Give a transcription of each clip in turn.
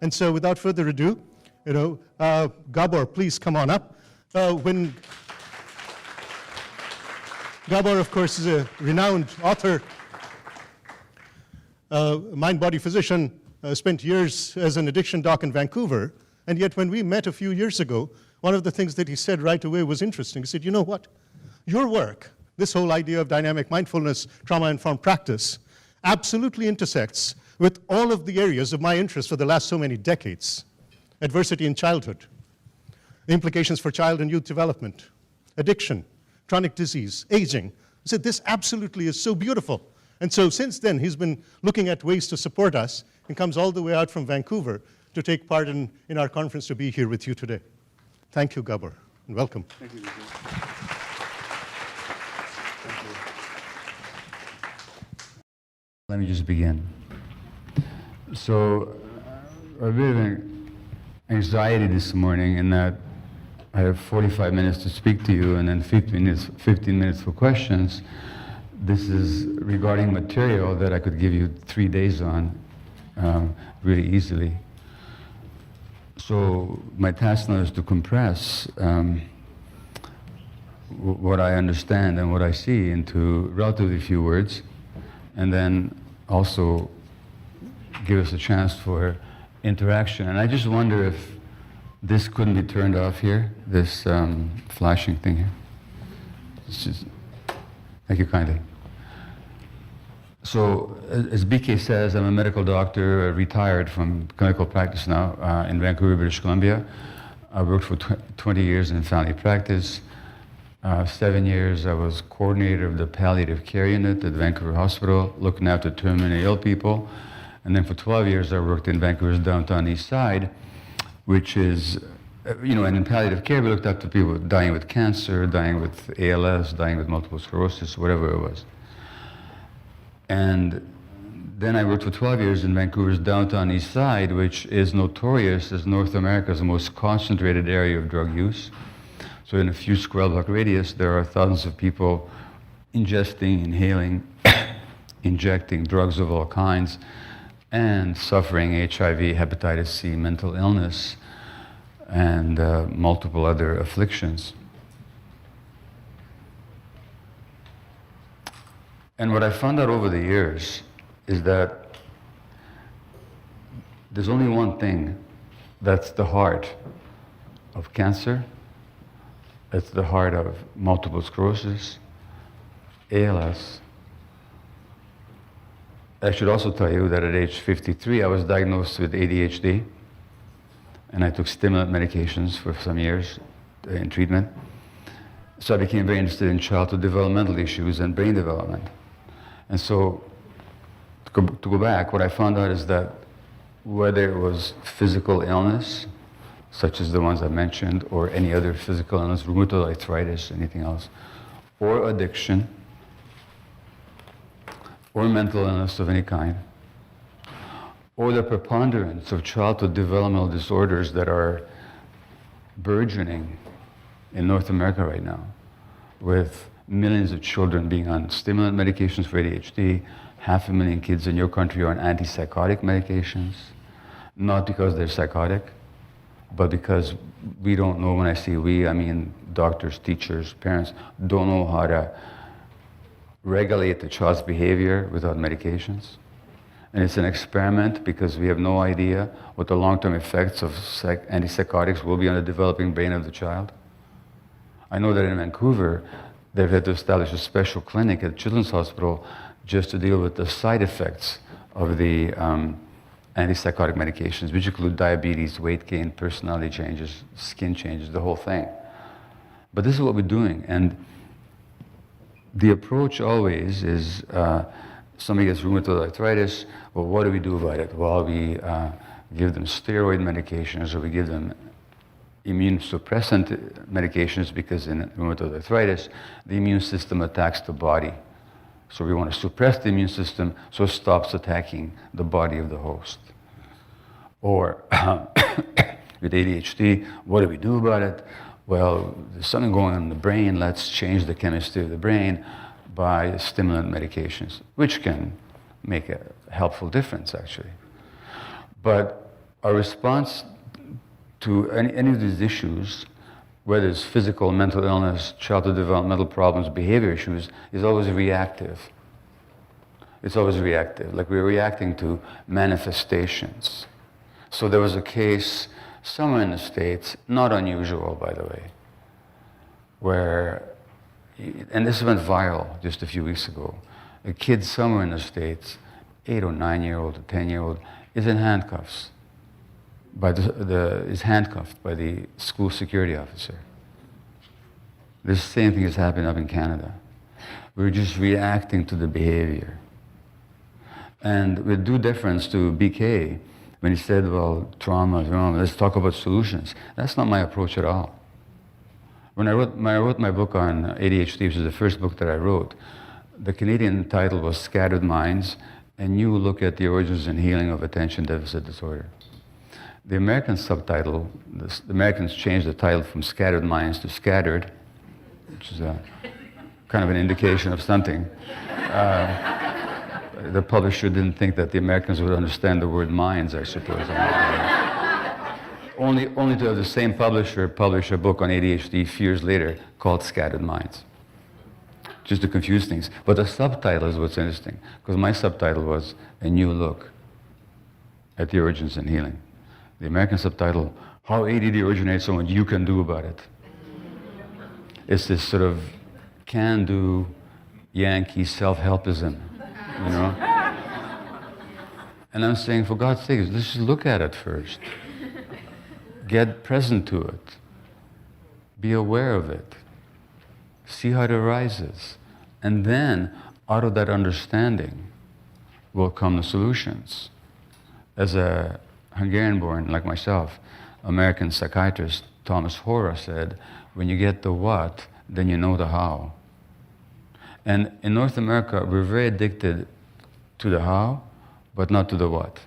And so without further ado, Gabor, please come on up. Gabor, of course, is a renowned author, mind-body physician, spent years as an addiction doc in Vancouver, and yet when we met a few years ago, one of the things that he said right away was interesting. He said, you know what? Your work, this whole idea of dynamic mindfulness, trauma-informed practice, absolutely intersects with all of the areas of my interest for the last so many decades. Adversity in childhood, the implications for child and youth development, addiction, chronic disease, aging. He said, this absolutely is so beautiful. And so since then, he's been looking at ways to support us and comes all the way out from Vancouver to take part in our conference, to be here with you today. Thank you, Gabor, and welcome. Thank you. Let me just begin. So, a bit of an anxiety this morning in that I have 45 minutes to speak to you and then 15 minutes for questions. This is regarding material that I could give you 3 days on really easily. So my task now is to compress what I understand and what I see into relatively few words, and then also give us a chance for interaction. And I just wonder if this couldn't be turned off here, this flashing thing here. It's just, thank you kindly. So, as BK says, I'm a medical doctor, retired from clinical practice now in Vancouver, British Columbia. I worked for 20 years in family practice. 7 years I was coordinator of the palliative care unit at Vancouver Hospital, looking after terminally ill people. And then for 12 years I worked in Vancouver's downtown east side, which is, and in palliative care we looked after people dying with cancer, dying with ALS, dying with multiple sclerosis, whatever it was. And then I worked for 12 years in Vancouver's downtown east side, which is notorious as North America's most concentrated area of drug use. So in a few square block radius, there are thousands of people ingesting, inhaling, injecting drugs of all kinds, and suffering HIV, hepatitis C, mental illness, and multiple other afflictions. And what I found out over the years is that there's only one thing that's the heart of cancer, that's the heart of multiple sclerosis, ALS. I should also tell you that at age 53, I was diagnosed with ADHD, and I took stimulant medications for some years in treatment. So I became very interested in childhood developmental issues and brain development. And so, to go back, what I found out is that whether it was physical illness, such as the ones I mentioned, or any other physical illness, rheumatoid arthritis, anything else, or addiction, or mental illness of any kind, or the preponderance of childhood developmental disorders that are burgeoning in North America right now, with millions of children being on stimulant medications for ADHD, 500,000 kids in your country are on antipsychotic medications, not because they're psychotic, but because we don't know. When I say we, I mean doctors, teachers, parents, don't know how to regulate the child's behavior without medications. And it's an experiment because we have no idea what the long-term effects of antipsychotics will be on the developing brain of the child. I know that in Vancouver, they've had to establish a special clinic at Children's Hospital just to deal with the side effects of the antipsychotic medications, which include diabetes, weight gain, personality changes, skin changes, the whole thing. But this is what we're doing. And the approach always is, somebody gets rheumatoid arthritis, well, what do we do about it? Well, we give them steroid medications, or we give them immune suppressant medications, because in rheumatoid arthritis, the immune system attacks the body. So we want to suppress the immune system so it stops attacking the body of the host. Or with ADHD, what do we do about it? Well, there's something going on in the brain, let's change the chemistry of the brain by stimulant medications, which can make a helpful difference, actually. But our response to any of these issues, whether it's physical, mental illness, childhood developmental problems, behavior issues, is always reactive. It's always reactive, like we're reacting to manifestations. So there was a case somewhere in the States, not unusual by the way, where, and this went viral just a few weeks ago, a kid somewhere in the States, 8 or 9-year-old or 10-year-old, is in handcuffs. Is handcuffed by the school security officer. The same thing is happening up in Canada. We're just reacting to the behavior. And with due deference to BK, when he said, well, trauma is wrong, let's talk about solutions. That's not my approach at all. When I wrote my book on ADHD, which is the first book that I wrote, the Canadian title was Scattered Minds, a new look at the origins and healing of attention deficit disorder. The American subtitle, the Americans changed the title from Scattered Minds to Scattered, which is kind of an indication of something. The publisher didn't think that the Americans would understand the word minds, I suppose. Only to have the same publisher publish a book on ADHD a few years later called Scattered Minds. Just to confuse things. But the subtitle is what's interesting, because my subtitle was A New Look at the Origins and Healing. The American subtitle, How ADD Originates and What You Can Do About It. It's this sort of can-do Yankee self-helpism, you know? And I'm saying, for God's sake, let's just look at it first. Get present to it. Be aware of it. See how it arises. And then, out of that understanding, will come the solutions. As a Hungarian-born, like myself, American psychiatrist Thomas Hora said, when you get the what, then you know the how. And in North America, we're very addicted to the how, but not to the what.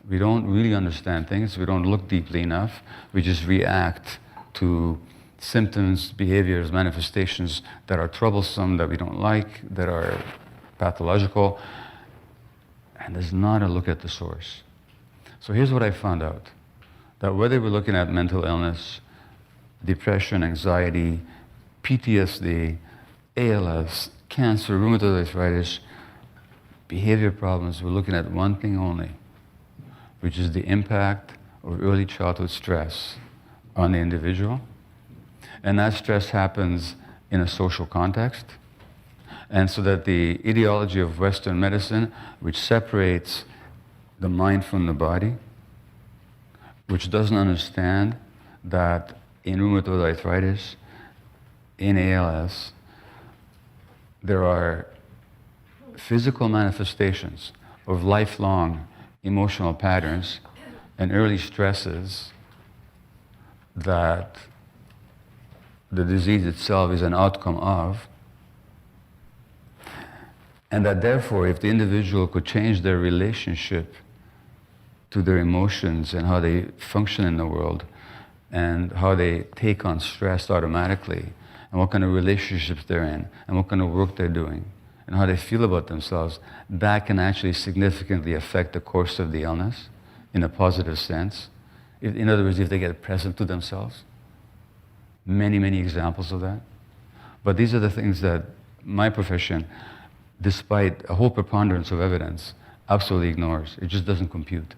We don't really understand things, we don't look deeply enough, we just react to symptoms, behaviors, manifestations that are troublesome, that we don't like, that are pathological, and there's not a look at the source. So here's what I found out, that whether we're looking at mental illness, depression, anxiety, PTSD, ALS, cancer, rheumatoid arthritis, behavior problems, we're looking at one thing only, which is the impact of early childhood stress on the individual. And that stress happens in a social context. And so that the ideology of Western medicine, which separates the mind from the body, which doesn't understand that in rheumatoid arthritis, in ALS, there are physical manifestations of lifelong emotional patterns and early stresses that the disease itself is an outcome of, and that therefore if the individual could change their relationship to their emotions and how they function in the world and how they take on stress automatically and what kind of relationships they're in and what kind of work they're doing and how they feel about themselves, that can actually significantly affect the course of the illness in a positive sense. In other words, if they get present to themselves. Many, many examples of that. But these are the things that my profession, despite a whole preponderance of evidence, absolutely ignores. It just doesn't compute.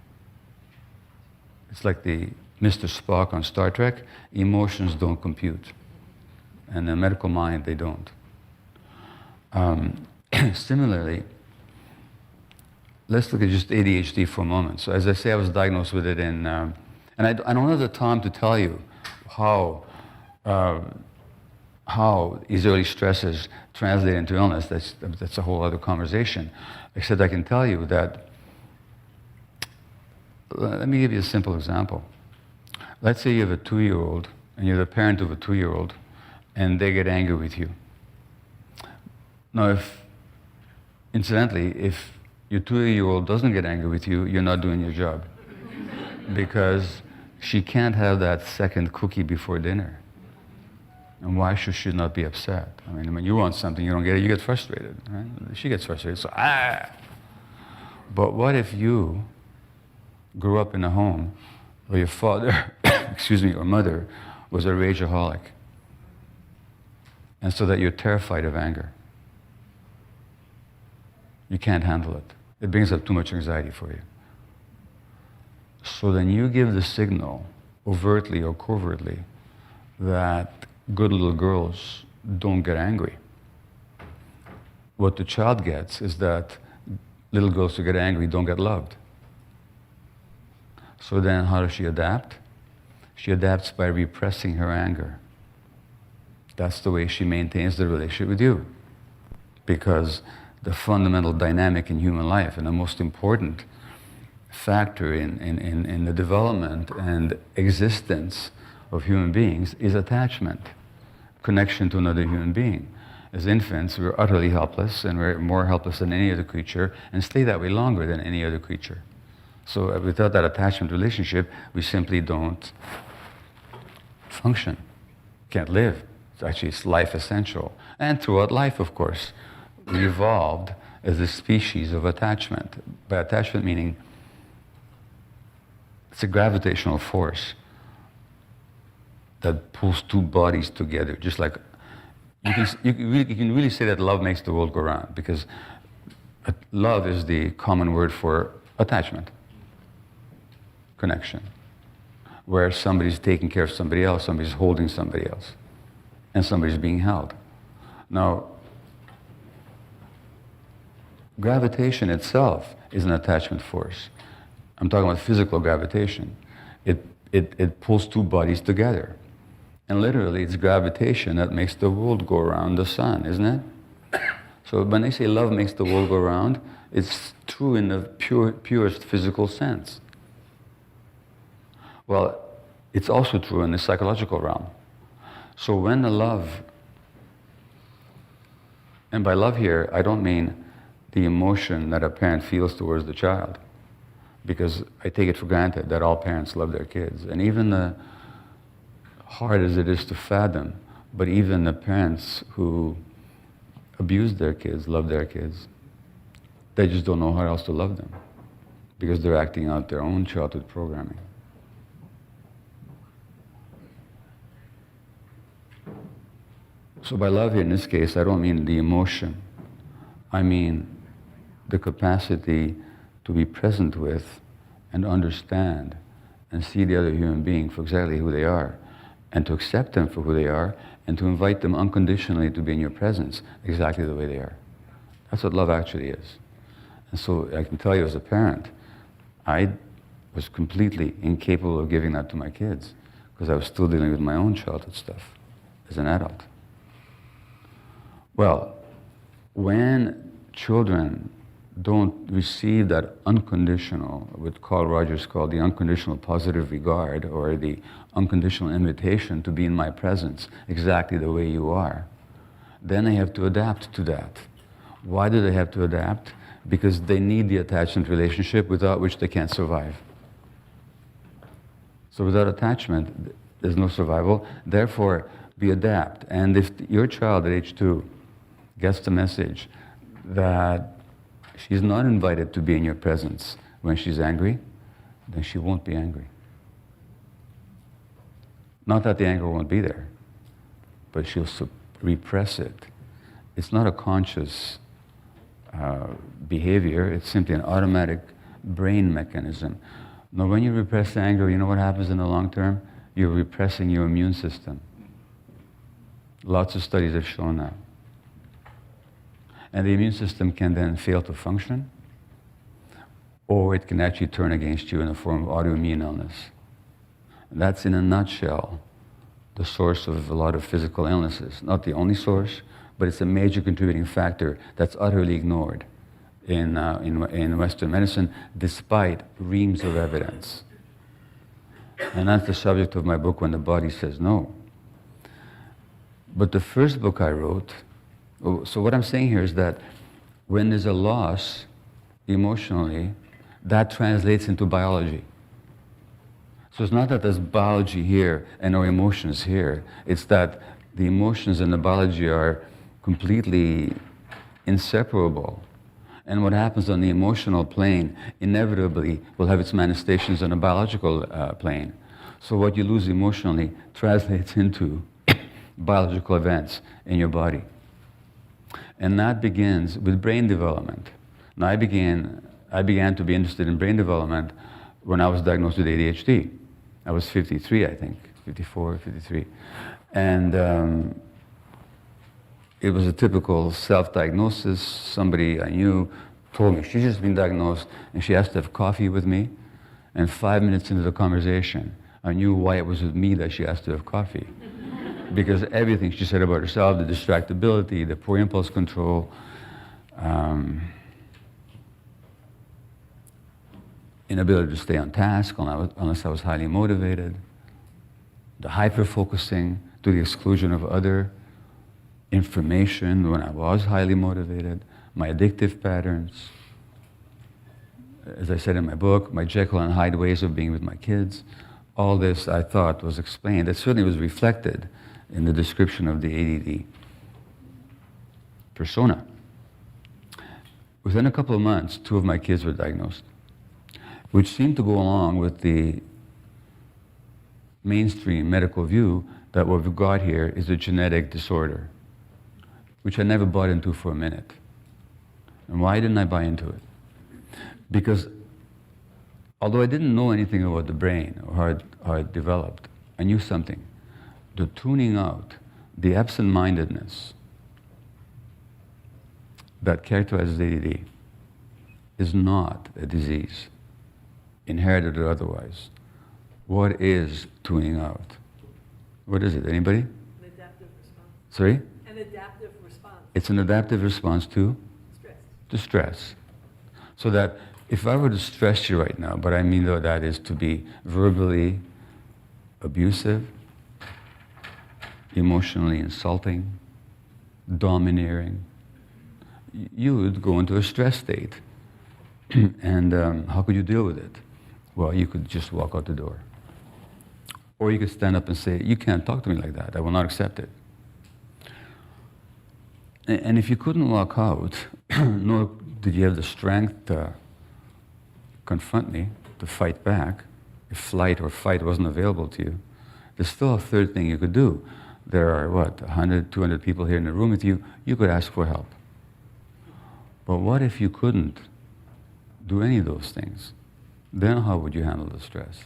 It's like the Mr. Spock on Star Trek, emotions don't compute. And the medical mind, they don't. Similarly, let's look at just ADHD for a moment. So as I say, I was diagnosed with it in, and I don't have the time to tell you how these early stresses translate into illness. That's a whole other conversation. Except I can tell you that, let me give you a simple example. Let's say you have a 2-year-old, and you're the parent of a 2-year-old, and they get angry with you. Now, incidentally, if your 2-year-old doesn't get angry with you, you're not doing your job. Because she can't have that second cookie before dinner. And why should she not be upset? I mean, when you want something, you don't get it, you get frustrated, right? She gets frustrated, so But what if you grew up in a home where your father, excuse me, or mother was a rageaholic, and so that you're terrified of anger. You can't handle it. It brings up too much anxiety for you. So then you give the signal, overtly or covertly, that good little girls don't get angry. What the child gets is that little girls who get angry don't get loved. So then how does she adapt? She adapts by repressing her anger. That's the way she maintains the relationship with you. Because the fundamental dynamic in human life and the most important factor in the development and existence of human beings is attachment, connection to another human being. As infants, we're utterly helpless, and we're more helpless than any other creature, and stay that way longer than any other creature. So without that attachment relationship, we simply don't function, can't live. It's life essential. And throughout life, of course, we evolved as a species of attachment. By attachment meaning it's a gravitational force that pulls two bodies together, just like you can really say that love makes the world go round, because love is the common word for attachment, connection, where somebody's taking care of somebody else, somebody's holding somebody else, and somebody's being held. Now, gravitation itself is an attachment force. I'm talking about physical gravitation. It pulls two bodies together. And literally, it's gravitation that makes the world go around the sun, isn't it? So when they say love makes the world go round, it's true in the purest physical sense. Well, it's also true in the psychological realm. So when the love, and by love here, I don't mean the emotion that a parent feels towards the child, because I take it for granted that all parents love their kids. And even the hard as it is to fathom, but even the parents who abuse their kids love their kids. They just don't know how else to love them, because they're acting out their own childhood programming. So by love here, in this case, I don't mean the emotion. I mean the capacity to be present with and understand and see the other human being for exactly who they are, and to accept them for who they are, and to invite them unconditionally to be in your presence exactly the way they are. That's what love actually is. And so I can tell you as a parent, I was completely incapable of giving that to my kids, because I was still dealing with my own childhood stuff as an adult. Well, when children don't receive that unconditional, what Carl Rogers called the unconditional positive regard, or the unconditional invitation to be in my presence exactly the way you are, then they have to adapt to that. Why do they have to adapt? Because they need the attachment relationship, without which they can't survive. So without attachment, there's no survival. Therefore, we adapt. And if your child at age 2 gets the message that she's not invited to be in your presence when she's angry, then she won't be angry. Not that the anger won't be there, but she'll repress it. It's not a conscious behavior, it's simply an automatic brain mechanism. Now, when you repress anger, you know what happens in the long term? You're repressing your immune system. Lots of studies have shown that. And the immune system can then fail to function, or it can actually turn against you in the form of autoimmune illness. That's, in a nutshell, the source of a lot of physical illnesses. Not the only source, but it's a major contributing factor that's utterly ignored in Western medicine, despite reams of evidence. And that's the subject of my book, When the Body Says No. But the first book I wrote, so what I'm saying here is that when there's a loss emotionally, that translates into biology. So it's not that there's biology here and no emotions here. It's that the emotions and the biology are completely inseparable. And what happens on the emotional plane inevitably will have its manifestations on a biological plane. So what you lose emotionally translates into biological events in your body. And that begins with brain development. Now I began to be interested in brain development when I was diagnosed with ADHD. I was 53, I think, 54, 53. And it was a typical self-diagnosis. Somebody I knew told me she's just been diagnosed and she has to have coffee with me. And 5 minutes into the conversation, I knew why it was with me that she has to have coffee. Because everything she said about herself, the distractibility, the poor impulse control, inability to stay on task unless I was highly motivated, the hyper-focusing to the exclusion of other information when I was highly motivated, my addictive patterns, as I said in my book, my Jekyll and Hyde ways of being with my kids. All this I thought was explained. It certainly was reflected in the description of the ADD persona. Within a couple of months, 2 of my kids were diagnosed, which seemed to go along with the mainstream medical view that what we've got here is a genetic disorder, which I never bought into for a minute. And why didn't I buy into it? Because although I didn't know anything about the brain or how it developed, I knew something. The tuning out, the absent-mindedness that characterizes ADD is not a disease, inherited or otherwise. What is tuning out? What is it? Anybody? An adaptive response. Sorry? An adaptive response. It's an adaptive response to? Stress. To stress. So that if I were to stress you right now, but I mean that is to be verbally abusive, emotionally insulting, domineering, you would go into a stress state. And how could you deal with it? Well, you could just walk out the door. Or you could stand up and say, you can't talk to me like that. I will not accept it. And if you couldn't walk out, nor did you have the strength to confront me, to fight back, if flight or fight wasn't available to you, there's still a third thing you could do. There are, 100, 200 people here in the room with you. You could ask for help. But what if you couldn't do any of those things? Then how would you handle the stress?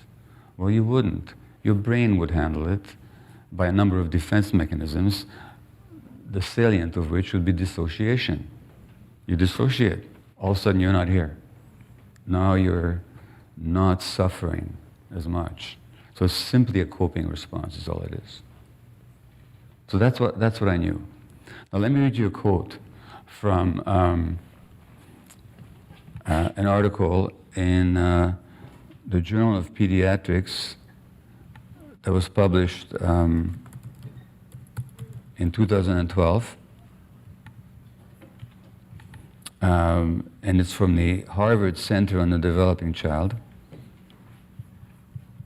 Well, you wouldn't. Your brain would handle it by a number of defense mechanisms, the salient of which would be dissociation. You dissociate. All of a sudden, you're not here. Now you're not suffering as much. So it's simply a coping response is all it is. So that's what I knew. Now let me read you a quote from an article in the Journal of Pediatrics that was published in 2012. And it's from the Harvard Center on the Developing Child.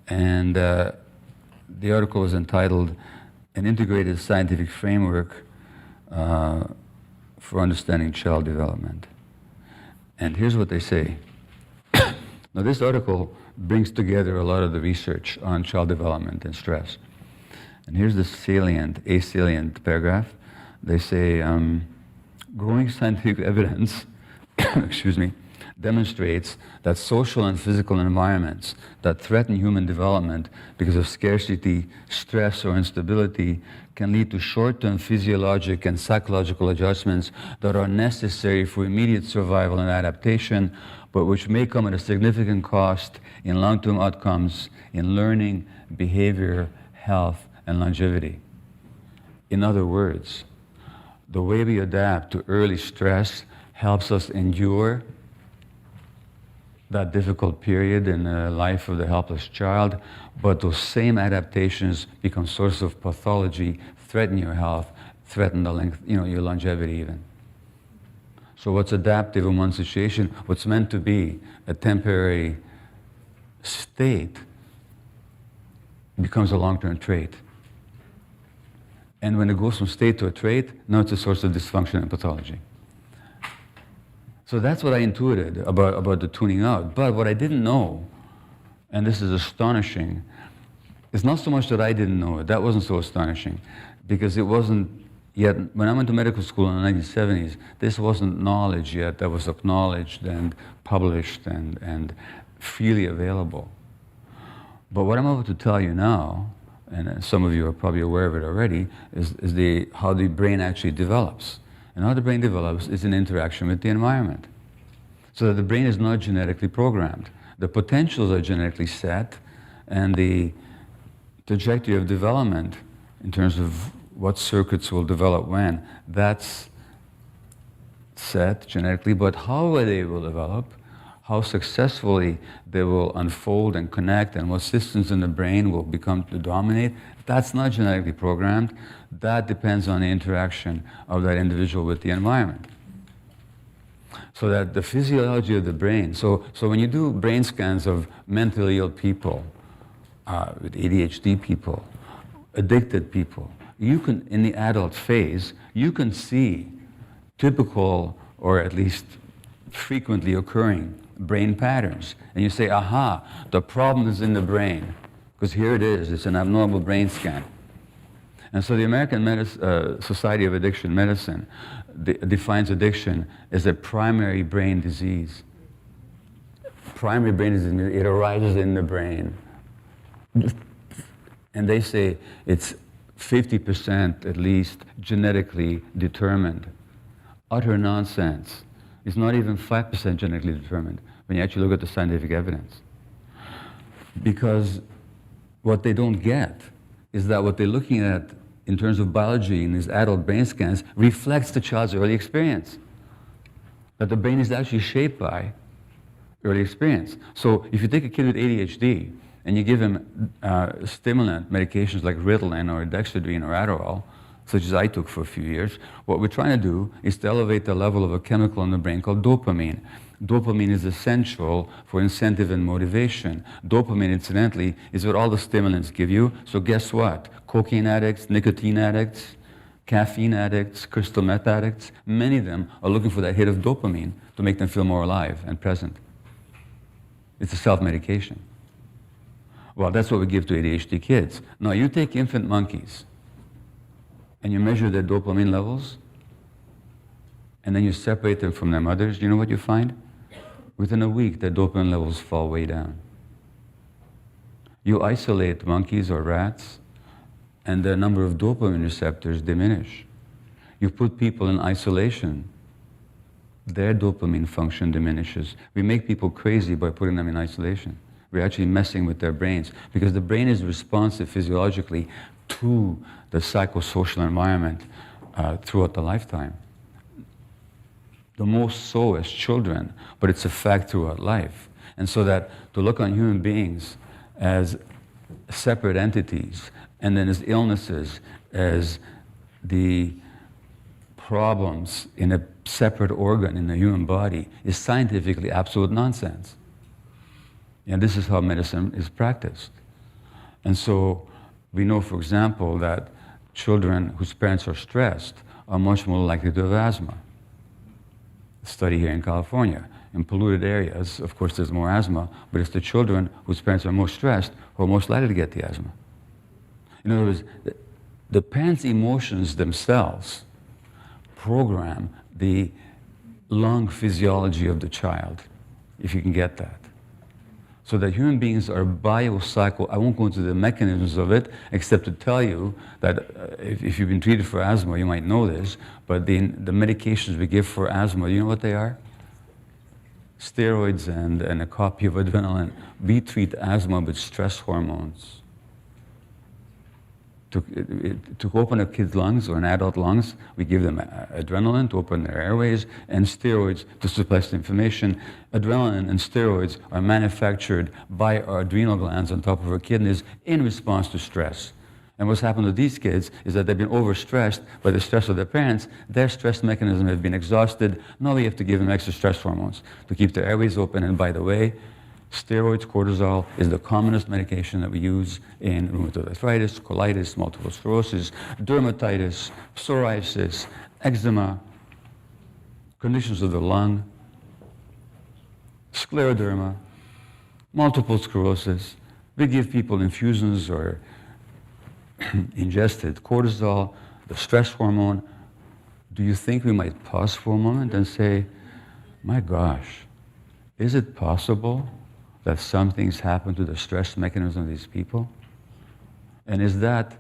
And the article is entitled An Integrated Scientific Framework for Understanding Child Development. And here's what they say. Now this article brings together a lot of the research on child development and stress. And here's the salient paragraph. They say, growing scientific evidence excuse me, demonstrates that social and physical environments that threaten human development because of scarcity, stress, or instability can lead to short-term physiologic and psychological adjustments that are necessary for immediate survival and adaptation, but which may come at a significant cost in long-term outcomes in learning, behavior, health, and longevity. In other words, the way we adapt to early stress helps us endure that difficult period in the life of the helpless child, but those same adaptations become source of pathology, threaten your health, threaten the length, your longevity even. So what's adaptive in one situation, what's meant to be a temporary state becomes a long-term trait. And when it goes from state to a trait, now it's a source of dysfunction and pathology. So that's what I intuited about the tuning out. But what I didn't know, and this is astonishing, it's not so much that I didn't know it. That wasn't so astonishing, because it wasn't yet, when I went to medical school in the 1970s, this wasn't knowledge yet that was acknowledged and published and freely available. But what I'm about to tell you now, and some of you are probably aware of it already, is how the brain actually develops. And how the brain develops is in interaction with the environment. So that the brain is not genetically programmed. The potentials are genetically set, and the trajectory of development in terms of what circuits will develop when, that's set genetically, but how they will develop, how successfully they will unfold and connect, and what systems in the brain will become to dominate, that's not genetically programmed. That depends on the interaction of that individual with the environment. So that the physiology of the brain, so when you do brain scans of mentally ill people, with ADHD people, addicted people, you can, in the adult phase, you can see typical, or at least frequently occurring brain patterns. And you say, aha, the problem is in the brain, because here it is, it's an abnormal brain scan. And so the American Society of Addiction Medicine defines addiction as a primary brain disease. Primary brain disease, it arises in the brain. And they say it's 50% at least genetically determined. Utter nonsense. It's not even 5% genetically determined when you actually look at the scientific evidence. Because what they don't get is that what they're looking at in terms of biology in these adult brain scans reflects the child's early experience. That the brain is actually shaped by early experience. So if you take a kid with ADHD and you give him stimulant medications like Ritalin or Dexedrine or Adderall, such as I took for a few years, what we're trying to do is to elevate the level of a chemical in the brain called dopamine. Dopamine is essential for incentive and motivation. Dopamine, incidentally, is what all the stimulants give you. So guess what? Cocaine addicts, nicotine addicts, caffeine addicts, crystal meth addicts, many of them are looking for that hit of dopamine to make them feel more alive and present. It's a self-medication. Well, that's what we give to ADHD kids. Now, you take infant monkeys and you measure their dopamine levels, and then you separate them from their mothers, you know what you find? Within a week, their dopamine levels fall way down. You isolate monkeys or rats, and the number of dopamine receptors diminish. You put people in isolation, their dopamine function diminishes. We make people crazy by putting them in isolation. We're actually messing with their brains, because the brain is responsive physiologically to the psychosocial environment throughout the lifetime. The most so as children, but it's a fact throughout life. And so that to look on human beings as separate entities, and then as illnesses, as the problems in a separate organ in the human body, is scientifically absolute nonsense. And this is how medicine is practiced. And so we know, for example, that children whose parents are stressed are much more likely to have asthma. A study here in California. In polluted areas, of course, there's more asthma, but it's the children whose parents are most stressed who are most likely to get the asthma. In other words, the parents' emotions themselves program the lung physiology of the child, if you can get that. So that human beings are biocycle. I won't go into the mechanisms of it, except to tell you that if you've been treated for asthma, you might know this, but the medications we give for asthma, you know what they are? Steroids and a copy of adrenaline. We treat asthma with stress hormones. To open a kid's lungs or an adult lungs, we give them adrenaline to open their airways and steroids to suppress the inflammation. Adrenaline and steroids are manufactured by our adrenal glands on top of our kidneys in response to stress. And what's happened to these kids is that they've been overstressed by the stress of their parents. Their stress mechanism has been exhausted. Now we have to give them extra stress hormones to keep their airways open. And by the way, steroids, cortisol, is the commonest medication that we use in rheumatoid arthritis, colitis, multiple sclerosis, dermatitis, psoriasis, eczema, conditions of the lung, scleroderma, multiple sclerosis. We give people infusions or ingested cortisol, the stress hormone. Do you think we might pause for a moment and say, my gosh, is it possible that something's happened to the stress mechanism of these people? And is that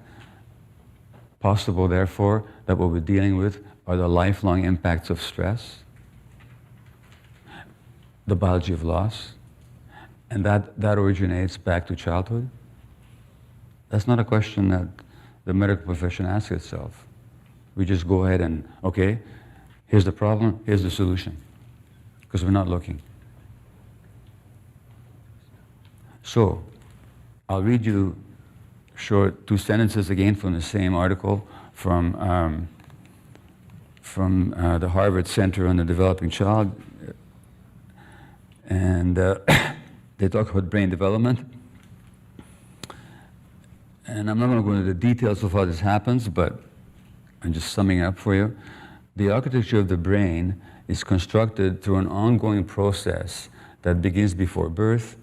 possible, therefore, that what we're dealing with are the lifelong impacts of stress, the biology of loss, and that originates back to childhood? That's not a question that the medical profession asks itself. We just go ahead and, okay, here's the problem, here's the solution, because we're not looking. So, I'll read you short 2 sentences again from the same article from the Harvard Center on the Developing Child. And they talk about brain development. And I'm not going to go into the details of how this happens, but I'm just summing it up for you. The architecture of the brain is constructed through an ongoing process that begins before birth,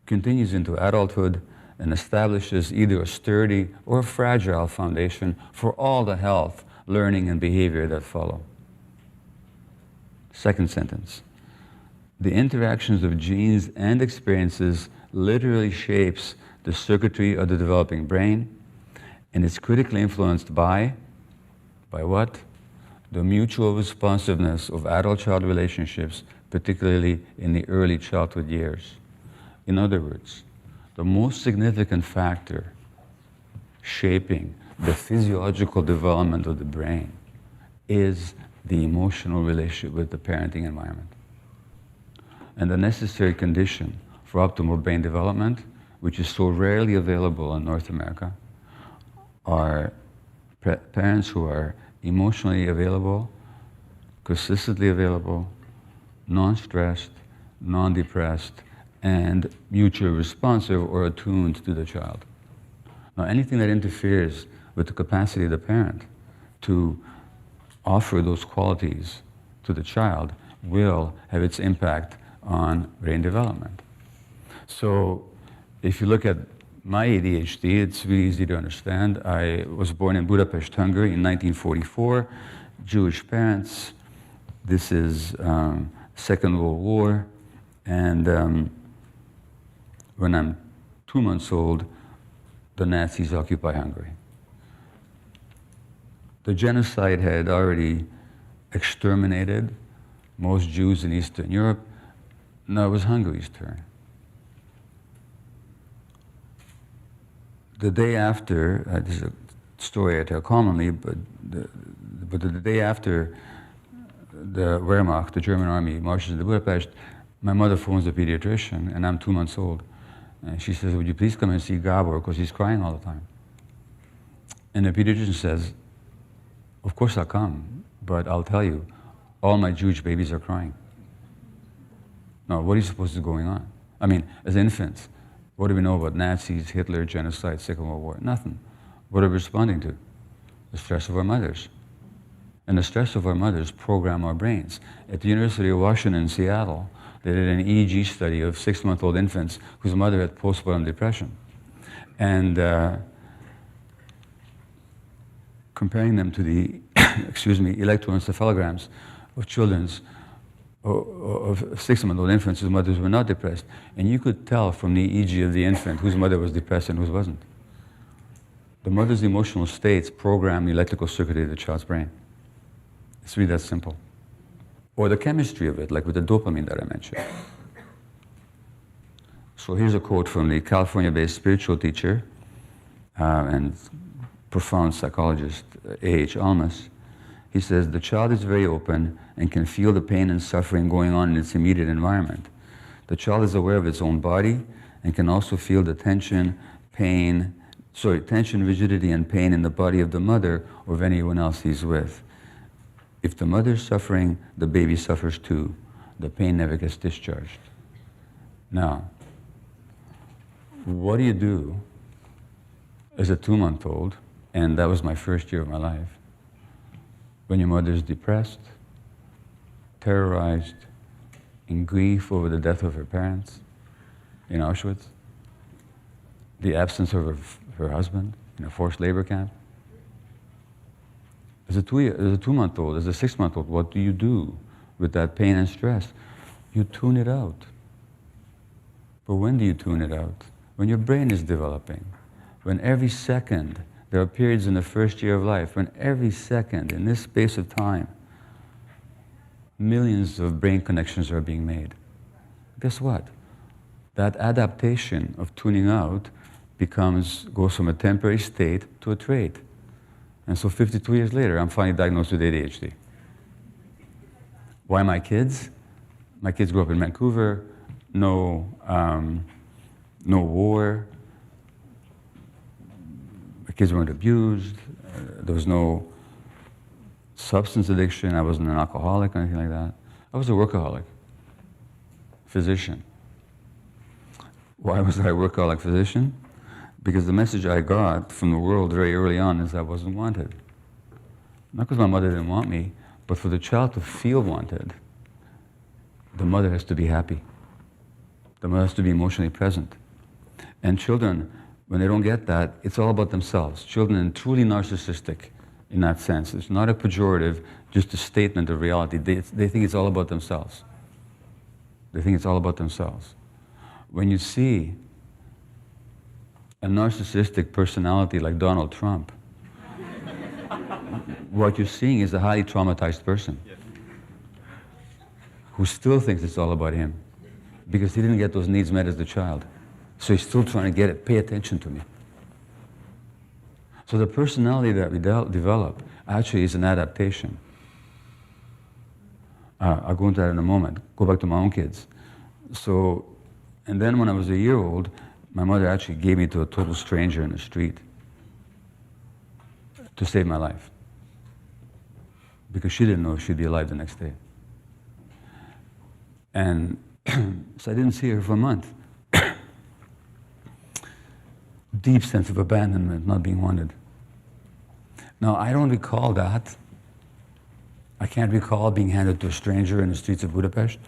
continues into adulthood, and establishes either a sturdy or a fragile foundation for all the health, learning, and behavior that follow. Second sentence. The interactions of genes and experiences literally shapes the circuitry of the developing brain, and is critically influenced by what? The mutual responsiveness of adult-child relationships, particularly in the early childhood years. In other words, the most significant factor shaping the physiological development of the brain is the emotional relationship with the parenting environment. And the necessary condition for optimal brain development, which is so rarely available in North America, are parents who are emotionally available, consistently available, non-stressed, non-depressed, and mutually responsive or attuned to the child. Now, anything that interferes with the capacity of the parent to offer those qualities to the child will have its impact on brain development. So, if you look at my ADHD, it's really easy to understand. I was born in Budapest, Hungary in 1944, Jewish parents. This is Second World War, and when I'm 2 months old, the Nazis occupy Hungary. The genocide had already exterminated most Jews in Eastern Europe. Now it was Hungary's turn. The day after, this is a story I tell commonly, but the day after the Wehrmacht, the German army, marches into Budapest, my mother phones the pediatrician, and I'm 2 months old. And she says, would you please come and see Gabor, because he's crying all the time. And the pediatrician says, of course I'll come, but I'll tell you, all my Jewish babies are crying. Now, what are you supposed to be going on? I mean, as infants, what do we know about Nazis, Hitler, genocide, Second World War? Nothing. What are we responding to? The stress of our mothers. And the stress of our mothers program our brains. At the University of Washington in Seattle, they did an EEG study of 6-month-old infants whose mother had postpartum depression. And comparing them to the, electroencephalograms of children's of 6-month-old infants whose mothers were not depressed. And you could tell from the EEG of the infant whose mother was depressed and whose wasn't. The mother's emotional states program the electrical circuitry of the child's brain. It's really that simple. Or the chemistry of it, like with the dopamine that I mentioned. So here's a quote from the California-based spiritual teacher and profound psychologist, A.H. Almas. He says, the child is very open and can feel the pain and suffering going on in its immediate environment. The child is aware of its own body and can also feel the tension, rigidity, and pain in the body of the mother or of anyone else he's with. If the mother's suffering, the baby suffers too. The pain never gets discharged. Now, what do you do as a 2-month-old, and that was my first year of my life, when your mother's depressed, terrorized, in grief over the death of her parents in Auschwitz, the absence of her husband in a forced labor camp. As a 2-month-old, as a 6-month-old, what do you do with that pain and stress? You tune it out. But when do you tune it out? When your brain is developing. When every second, there are periods in the first year of life, when every second, in this space of time, millions of brain connections are being made. Guess what? That adaptation of tuning out goes from a temporary state to a trait. And so 52 years later, I'm finally diagnosed with ADHD. Why my kids? My kids grew up in Vancouver, no war. My kids weren't abused. There was no substance addiction. I wasn't an alcoholic or anything like that. I was a workaholic, physician. Why was I a workaholic physician? Because the message I got from the world very early on is I wasn't wanted. Not because my mother didn't want me, but for the child to feel wanted, the mother has to be happy. The mother has to be emotionally present. And children, when they don't get that, it's all about themselves. Children are truly narcissistic in that sense. It's not a pejorative, just a statement of reality. They think it's all about themselves. They think it's all about themselves. When you see a narcissistic personality like Donald Trump, what you're seeing is a highly traumatized person who still thinks it's all about him because he didn't get those needs met as a child. So he's still trying to get it. Pay attention to me. So the personality that we develop actually is an adaptation. I'll go into that in a moment. Go back to my own kids. So, and then when I was a year old, my mother actually gave me to a total stranger in the street to save my life. Because she didn't know if she'd be alive the next day. And so I didn't see her for a month. Deep sense of abandonment, not being wanted. Now, I don't recall that. I can't recall being handed to a stranger in the streets of Budapest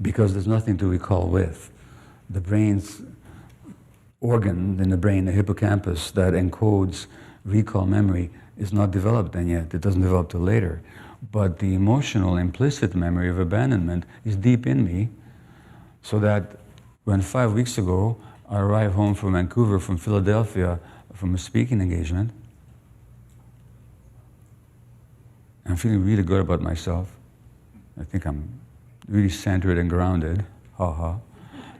because there's nothing to recall with. The brain's organ in the brain, the hippocampus, that encodes recall memory is not developed then yet. It doesn't develop till later. But the emotional implicit memory of abandonment is deep in me, so that when 5 weeks ago I arrived home from Vancouver, from Philadelphia, from a speaking engagement, I'm feeling really good about myself. I think I'm really centered and grounded, ha.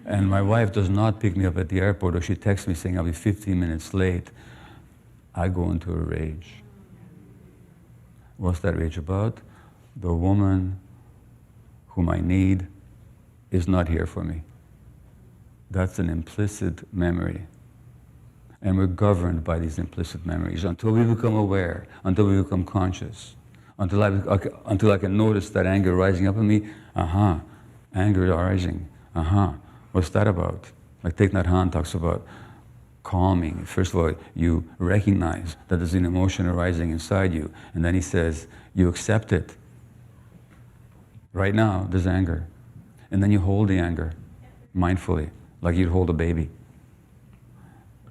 And my wife does not pick me up at the airport, or she texts me saying I'll be 15 minutes late. I go into a rage. What's that rage about? The woman whom I need is not here for me. That's an implicit memory. And we're governed by these implicit memories until we become aware, until we become conscious, until I can notice that anger rising up in me. Anger rising. What's that about? Like Thich Nhat Hanh talks about calming. First of all, you recognize that there's an emotion arising inside you, and then he says, you accept it. Right now, there's anger. And then you hold the anger mindfully, like you'd hold a baby.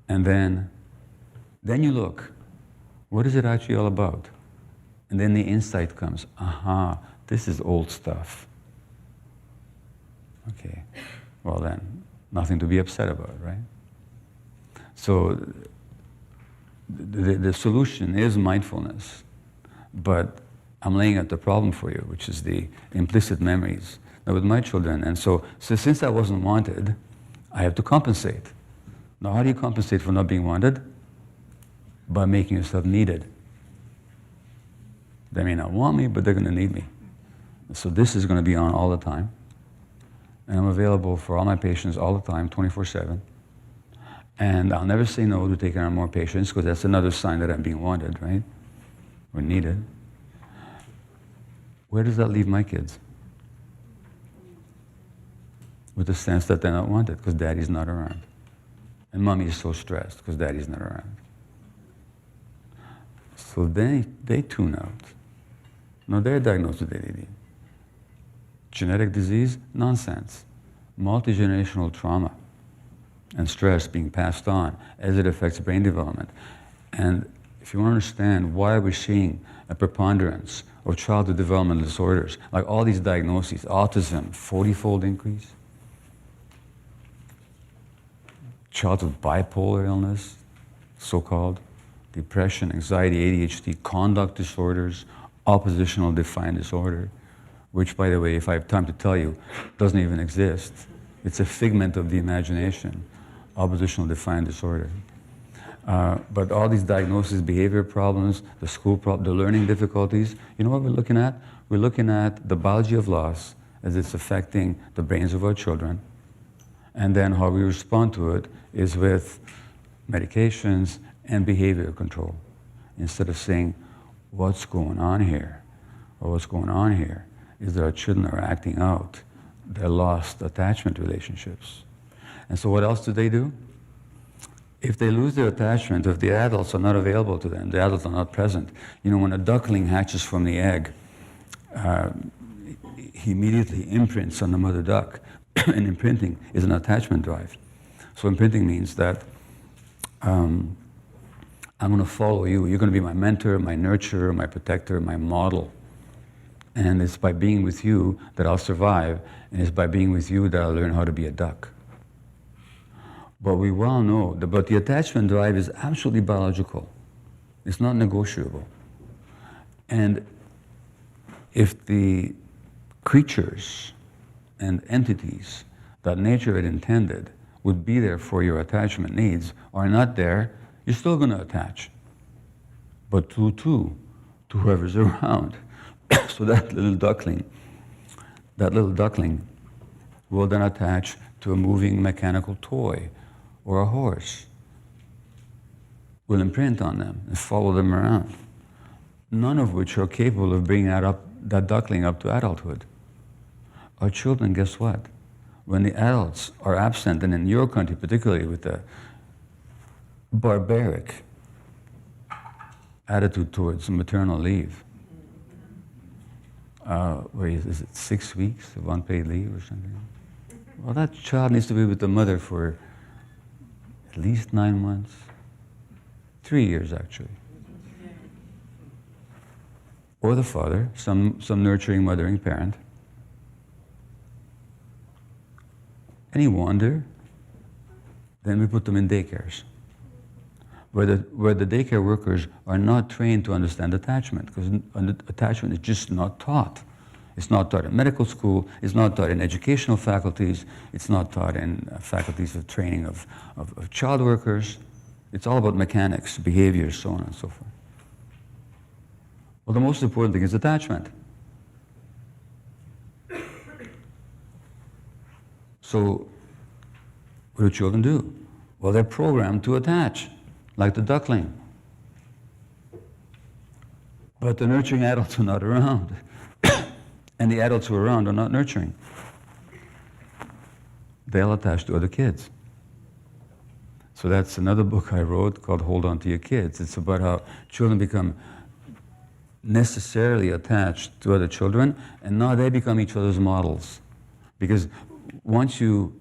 And then you look, what is it actually all about? And then the insight comes, this is old stuff. Okay, well then, nothing to be upset about, right? So the solution is mindfulness, but I'm laying out the problem for you, which is the implicit memories. Now with my children, and so since I wasn't wanted, I have to compensate. Now how do you compensate for not being wanted? By making yourself needed. They may not want me, but they're going to need me. So this is going to be on all the time. And I'm available for all my patients all the time, 24/7. And I'll never say no to taking on more patients, because that's another sign that I'm being wanted, right? Or needed. Where does that leave my kids? With the sense that they're not wanted, because daddy's not around. And mommy is so stressed, because daddy's not around. So they tune out. Now they're diagnosed with ADD. Genetic disease? Nonsense. Multi-generational trauma and stress being passed on as it affects brain development. And if you want to understand why we're seeing a preponderance of childhood developmental disorders, like all these diagnoses, autism, 40-fold increase, childhood bipolar illness, so-called, depression, anxiety, ADHD, conduct disorders, oppositional defiant disorder, which, by the way, if I have time to tell you, doesn't even exist. It's a figment of the imagination, oppositional defiant disorder. But all these diagnoses, behavior problems, the learning difficulties, you know what we're looking at? We're looking at the biology of loss as it's affecting the brains of our children. And then how we respond to it is with medications and behavior control. Instead of saying, what's going on here? Or what's going on here is that our children are acting out their lost attachment relationships. And so what else do they do? If they lose their attachment, if the adults are not available to them, the adults are not present, you know, when a duckling hatches from the egg, he immediately imprints on the mother duck. And imprinting is an attachment drive. So imprinting means that I'm going to follow you. You're going to be my mentor, my nurturer, my protector, my model. And it's by being with you that I'll survive, and it's by being with you that I'll learn how to be a duck. But we well know that but the attachment drive is absolutely biological. It's not negotiable. And if the creatures and entities that nature had intended would be there for your attachment needs are not there, you're still going to attach. But to whoever's around. So that little duckling will then attach to a moving mechanical toy or a horse, will imprint on them and follow them around, none of which are capable of bringing that duckling up to adulthood. Our children, guess what? When the adults are absent, and in your country particularly with the barbaric attitude towards maternal leave, where is it 6 weeks of unpaid leave or something? Well, that child needs to be with the mother for at least 9 months, 3 years actually. Or the father, some nurturing, mothering parent. Any wonder? Then we put them in daycares, where the daycare workers are not trained to understand attachment, because attachment is just not taught. It's not taught in medical school, it's not taught in educational faculties, it's not taught in faculties of training of child workers. It's all about mechanics, behaviors, so on and so forth. Well, the most important thing is attachment. So, what do children do? Well, they're programmed to attach, like the duckling. But the nurturing adults are not around. And the adults who are around are not nurturing. They'll attach to other kids. So that's another book I wrote called Hold On to Your Kids. It's about how children become necessarily attached to other children, and now they become each other's models. Because once you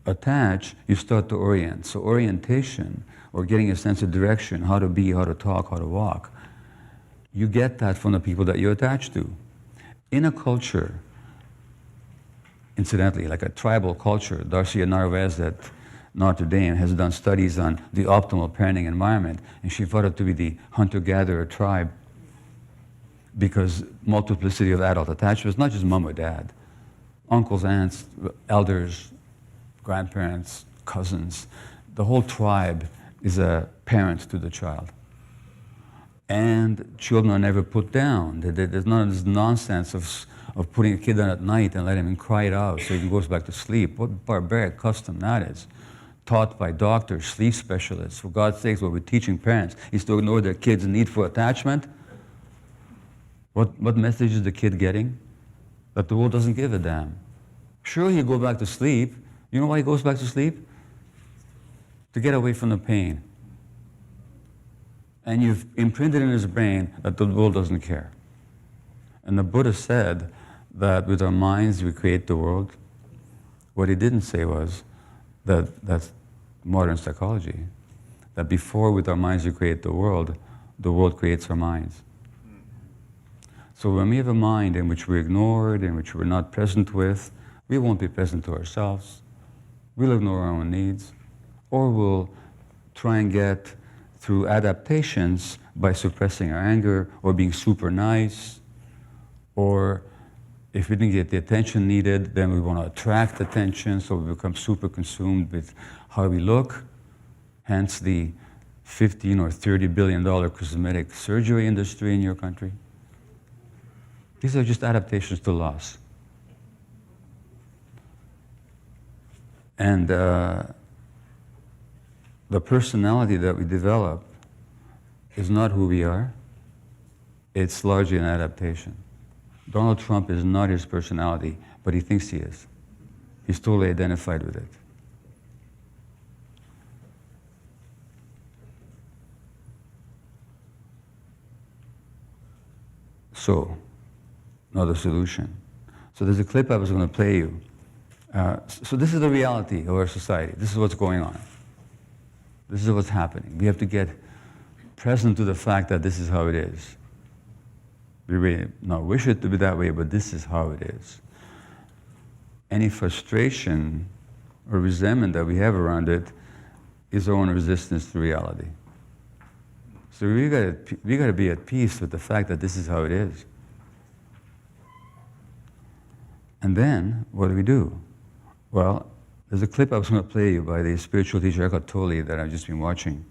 attach, you start to orient. So orientation, or getting a sense of direction, how to be, how to talk, how to walk, you get that from the people that you attach to. In a culture, incidentally, like a tribal culture, Darcia Narvaez at Notre Dame has done studies on the optimal parenting environment, and she thought it to be the hunter-gatherer tribe, because multiplicity of adult attachments, not just mom or dad, uncles, aunts, elders, grandparents, cousins, the whole tribe is a parent to the child. And children are never put down. There's none of this nonsense of putting a kid down at night and letting him cry it out so he goes back to sleep. What barbaric custom that is. Taught by doctors, sleep specialists. For God's sakes, what we're teaching parents is to ignore their kids' need for attachment. What message is the kid getting? That the world doesn't give a damn. Sure, he'll go back to sleep. You know why he goes back to sleep? To get away from the pain. And you've imprinted in his brain that the world doesn't care. And the Buddha said that with our minds we create the world. What he didn't say was that that's modern psychology, that before with our minds we create the world creates our minds. So when we have a mind in which we're ignored, in which we're not present with, we won't be present to ourselves. We'll ignore our own needs, or we'll try and get through adaptations by suppressing our anger or being super nice, or if we didn't get the attention needed, then we want to attract attention, so we become super consumed with how we look, hence the $15 or $30 billion cosmetic surgery industry in your country. These are just adaptations to loss. And the personality that we develop is not who we are. It's largely an adaptation. Donald Trump is not his personality, but he thinks he is. He's totally identified with it. So, now the solution. So there's a clip I was going to play you. So this is the reality of our society. This is what's going on. This is what's happening. We have to get present to the fact that this is how it is. We may not wish it to be that way, but this is how it is. Any frustration or resentment that we have around it is our own resistance to reality. So we got to be at peace with the fact that this is how it is. And then, what do? Well, there's a clip I was going to play you by the spiritual teacher Eckhart Tolle that I've just been watching.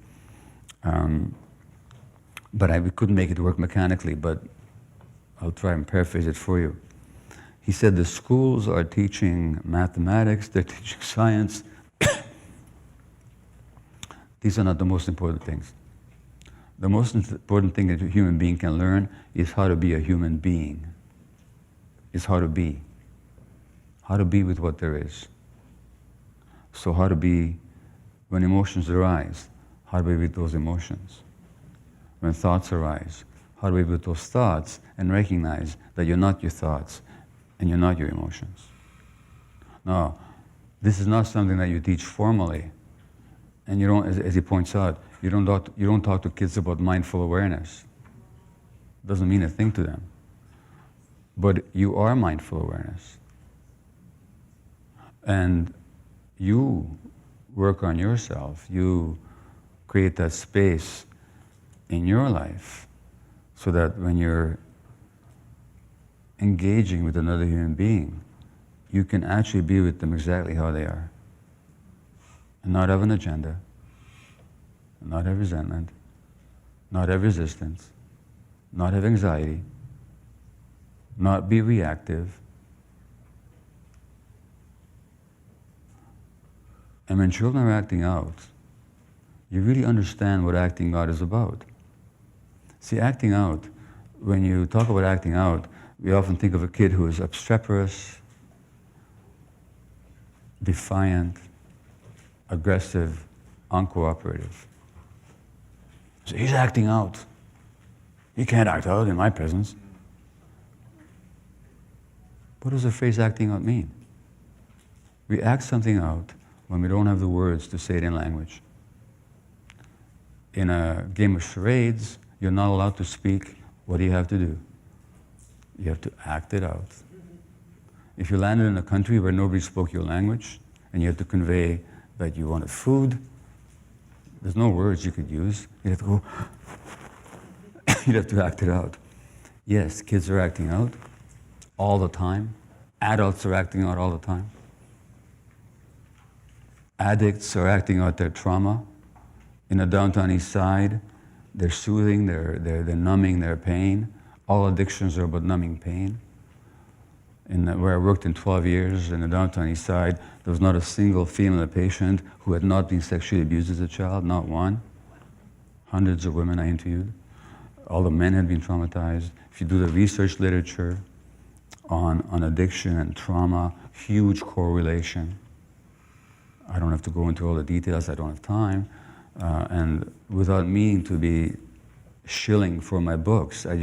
But we couldn't make it work mechanically, but I'll try and paraphrase it for you. He said the schools are teaching mathematics, they're teaching science. These are not the most important things. The most important thing that a human being can learn is how to be a human being. Is how to be. How to be with what there is. So how to be, when emotions arise, how to be with those emotions. When thoughts arise, how to be with those thoughts and recognize that you're not your thoughts and you're not your emotions. Now, this is not something that you teach formally. And you don't, as he points out, you don't talk to kids about mindful awareness. It doesn't mean a thing to them. But you are mindful awareness. And you work on yourself. You create that space in your life so that when you're engaging with another human being, you can actually be with them exactly how they are. And not have an agenda, not have resentment, not have resistance, not have anxiety, not be reactive. And when children are acting out, you really understand what acting out is about. See, acting out, when you talk about acting out, we often think of a kid who is obstreperous, defiant, aggressive, uncooperative. So he's acting out. He can't act out in my presence. What does the phrase acting out mean? We act something out when we don't have the words to say it in language. In a game of charades, you're not allowed to speak. What do you have to do? You have to act it out. If you landed in a country where nobody spoke your language, and you had to convey that you wanted food, there's no words you could use. You'd have to go, you'd have to act it out. Yes, kids are acting out all the time. Adults are acting out all the time. Addicts are acting out their trauma. In the downtown east side, they're soothing, they're numbing their pain. All addictions are about numbing pain. Where I worked in 12 years in the downtown east side, there was not a single female patient who had not been sexually abused as a child, not one. Hundreds of women I interviewed. All the men had been traumatized. If you do the research literature on addiction and trauma, huge correlation. I don't have to go into all the details, I don't have time. And without meaning to be shilling for my books, I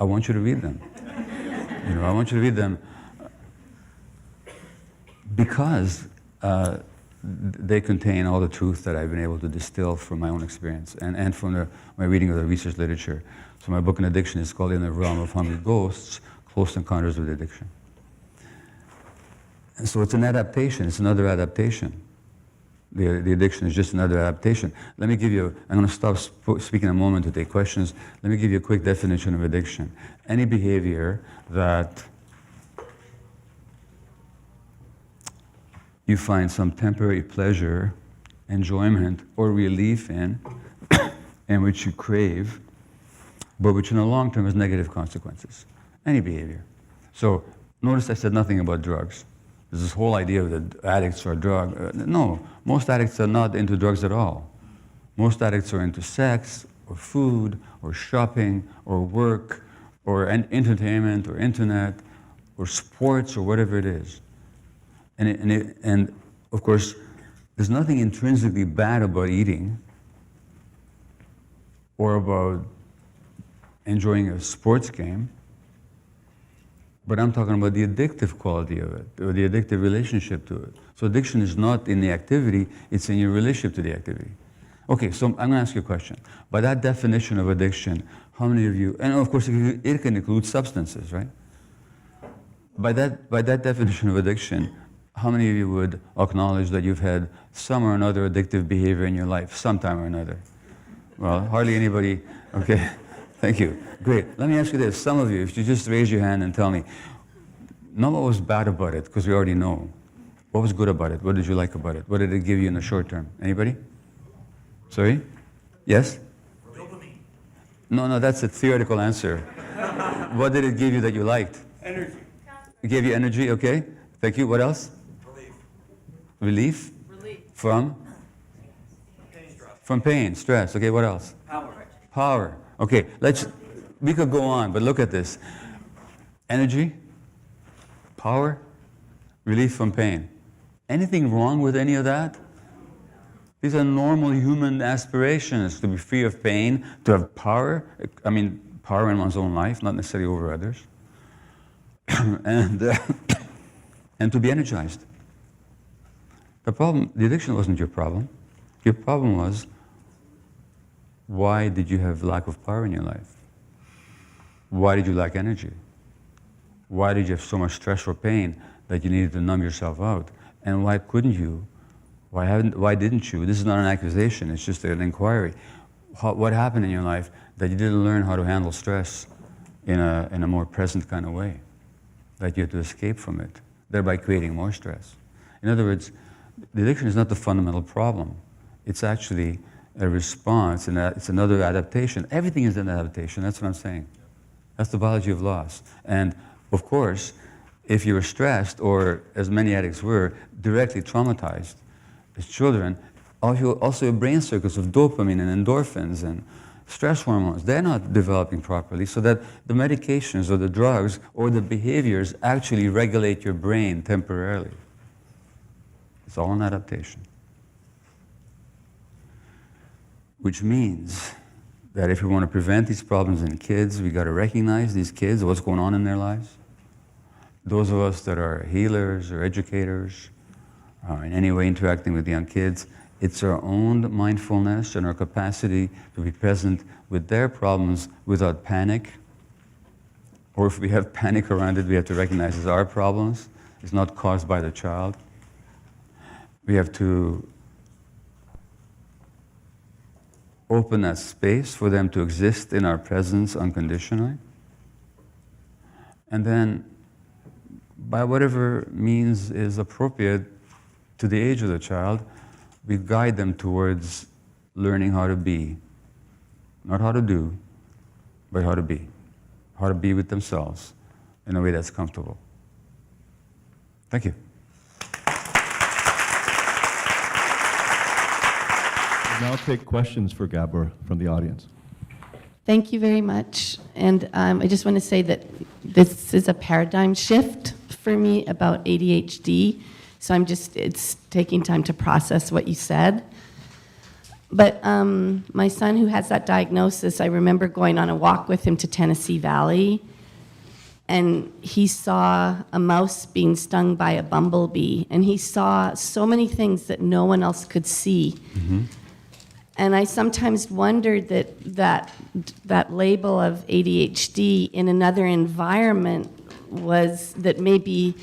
want you to read them. I want you to read them because they contain all the truth that I've been able to distill from my own experience and from my reading of the research literature. So my book on addiction is called In the Realm of Hungry Ghosts, Close Encounters with Addiction. And so it's an adaptation, it's another adaptation. The addiction is just another adaptation. Let me give you, I'm going to stop speaking a moment to take questions. Let me give you a quick definition of addiction. Any behavior that you find some temporary pleasure, enjoyment, or relief in, and which you crave, but which in the long term has negative consequences. Any behavior. So notice I said nothing about drugs. There's this whole idea that addicts are drug. No, most addicts are not into drugs at all. Most addicts are into sex, or food, or shopping, or work, or entertainment, or internet, or sports, or whatever it is. And of course, there's nothing intrinsically bad about eating, or about enjoying a sports game. But I'm talking about the addictive quality of it, or the addictive relationship to it. So addiction is not in the activity, it's in your relationship to the activity. Okay, so I'm going to ask you a question. By that definition of addiction, how many of you, and of course it can include substances, right? By that definition of addiction, how many of you would acknowledge that you've had some or another addictive behavior in your life, sometime or another? Well, hardly anybody, okay. Thank you. Great. Let me ask you this. Some of you, if you just raise your hand and tell me, not what was bad about it, because we already know. What was good about it? What did you like about it? What did it give you in the short term? Anybody? Sorry? Yes? Dopamine. No, that's a theoretical answer. What did it give you that you liked? Energy. It gave you energy, okay. Thank you. What else? Relief. Relief? Relief. From? Pain. Stress. From pain, stress. Okay, what else? Power. Power. Okay, we could go on, but look at this. Energy, power, relief from pain. Anything wrong with any of that? These are normal human aspirations, to be free of pain, to have power. I mean, power in one's own life, not necessarily over others. and to be energized. The addiction wasn't your problem. Your problem was, why did you have lack of power in your life? Why did you lack energy? Why did you have so much stress or pain that you needed to numb yourself out? And why couldn't you? Why didn't you? This is not an accusation, it's just an inquiry. What happened in your life that you didn't learn how to handle stress in a more present kind of way? That you had to escape from it, thereby creating more stress. In other words, the addiction is not the fundamental problem. It's actually a response, and it's another adaptation. Everything is an adaptation, that's what I'm saying. That's the biology of loss. And of course, if you were stressed, or as many addicts were, directly traumatized as children, also your brain circuits of dopamine and endorphins and stress hormones, they're not developing properly, so that the medications or the drugs or the behaviors actually regulate your brain temporarily. It's all an adaptation. Which means that if we want to prevent these problems in kids, we got to recognize these kids, what's going on in their lives. Those of us that are healers or educators, in any way interacting with young kids, it's our own mindfulness and our capacity to be present with their problems without panic. Or if we have panic around it, we have to recognize it's our problems. It's not caused by the child. We have to open that space for them to exist in our presence unconditionally. And then, by whatever means is appropriate to the age of the child, we guide them towards learning how to be. Not how to do, but how to be. How to be with themselves in a way that's comfortable. Thank you. We'll now take questions for Gabor from the audience. Thank you very much. And I just want to say that this is a paradigm shift for me about ADHD. So it's taking time to process what you said. But my son, who has that diagnosis, I remember going on a walk with him to Tennessee Valley. and he saw a mouse being stung by a bumblebee, and he saw so many things that no one else could see. And I sometimes wondered that label of ADHD in another environment was that maybe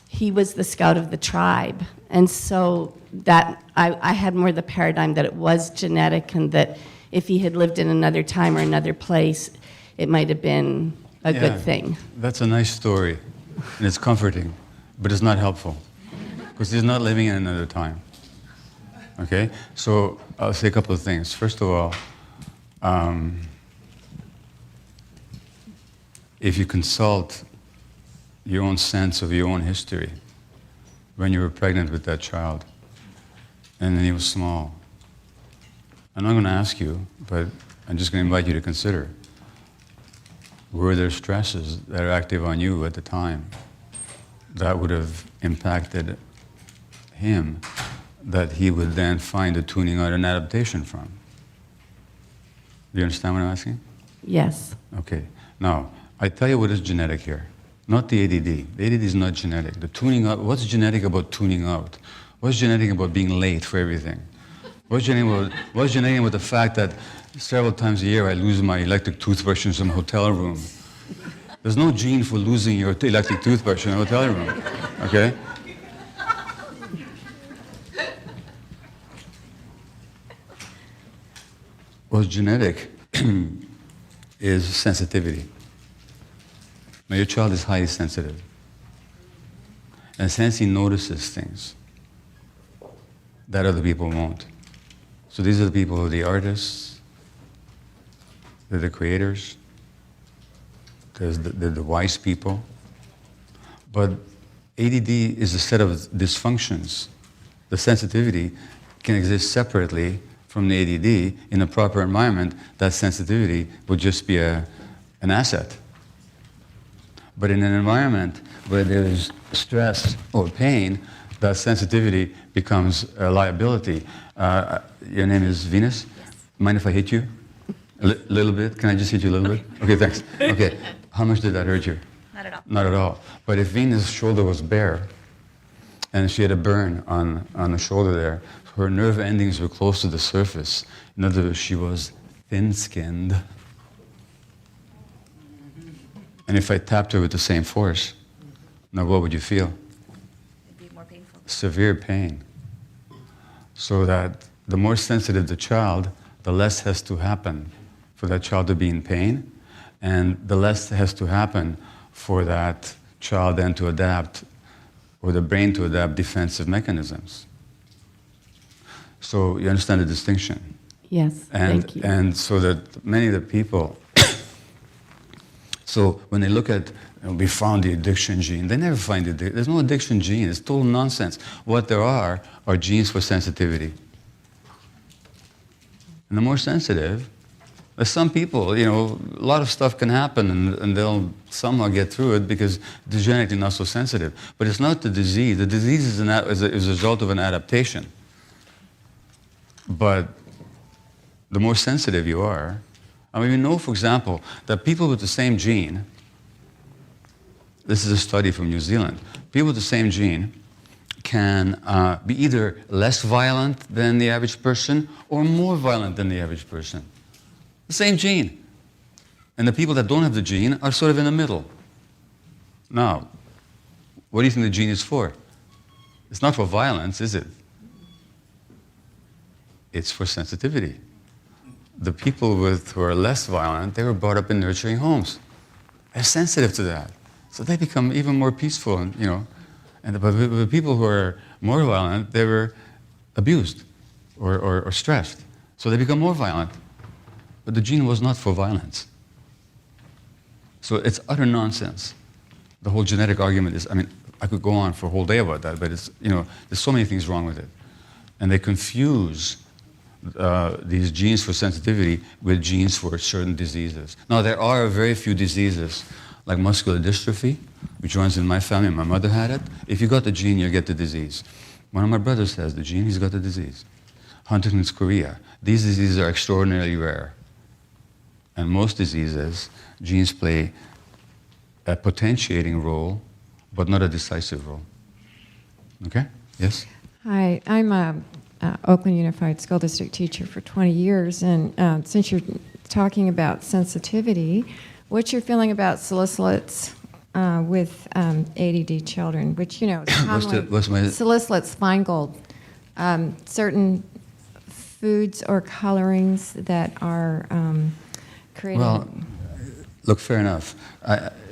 he was the scout of the tribe. And so that I had more the paradigm that it was genetic, and that if he had lived in another time or another place, it might have been a good thing. That's a nice story, and it's comforting, but it's not helpful, because he's not living in another time. Okay? So I'll say a couple of things. First of all, if you consult your own sense of your own history, when you were pregnant with that child, and then he was small, I'm not going to ask you, but I'm just going to invite you to consider, were there stresses that are active on you at the time that would have impacted him, that he would then find a tuning out an adaptation from? Do you understand what I'm asking? Yes. Okay. Now, I tell you what is genetic here. Not the ADD. The ADD is not genetic. The tuning out, what's genetic about tuning out? What's genetic about being late for everything? What's genetic about the fact that several times a year I lose my electric toothbrush in some hotel room? There's no gene for losing your electric toothbrush in a hotel room, okay? What's genetic is sensitivity. Now, your child is highly sensitive. And since he notices things that other people won't. So these are the people who are the artists, they're the creators, they're the wise people. But ADD is a set of dysfunctions. The sensitivity can exist separately from the ADD. In a proper environment, that sensitivity would just be an asset. But in an environment where there is stress or pain, that sensitivity becomes a liability. Your name is Venus? Yes. Mind if I hit you? A little bit? Can I just hit you a little bit? Okay, thanks. Okay, how much did that hurt you? Not at all. Not at all. But if Venus' shoulder was bare, and she had a burn on the shoulder there, her nerve endings were close to the surface. In other words, she was thin-skinned. And if I tapped her with the same force, now what would you feel? It'd be more painful. Severe pain. So that the more sensitive the child, the less has to happen for that child to be in pain, and the less has to happen for that child then to adapt, or the brain to adapt defensive mechanisms. So you understand the distinction? Yes, thank you. And so that many of the people, so when they look at, we found the addiction gene, they never find it. There's no addiction gene. It's total nonsense. What there are genes for sensitivity. And the more sensitive, there's some people, a lot of stuff can happen and they'll somehow get through it because they're genetically not so sensitive. But it's not the disease. The disease is a result of an adaptation. But the more sensitive you are, we know, for example, that people with the same gene, this is a study from New Zealand, people with the same gene can be either less violent than the average person or more violent than the average person. The same gene. And the people that don't have the gene are sort of in the middle. Now, what do you think the gene is for? It's not for violence, is it? It's for sensitivity. The people who are less violent, they were brought up in nurturing homes. They're sensitive to that. So they become even more peaceful, and the people who are more violent, they were abused or stressed. So they become more violent. But the gene was not for violence. So it's utter nonsense. The whole genetic argument is, I could go on for a whole day about that, but it's, there's so many things wrong with it. And they confuse these genes for sensitivity with genes for certain diseases. Now, there are very few diseases, like muscular dystrophy, which runs in my family. My mother had it. If you got the gene, you get the disease. One of my brothers has the gene, he's got the disease. Huntington's chorea. These diseases are extraordinarily rare. And most diseases, genes play a potentiating role, but not a decisive role. Okay? Yes? Hi, I'm a Oakland Unified School District teacher for 20 years, and since you're talking about sensitivity, what's your feeling about salicylates with ADD children, which, you know, is commonly what's my- salicylates, Feingold, certain foods or colorings that are creating... Well, look, fair enough.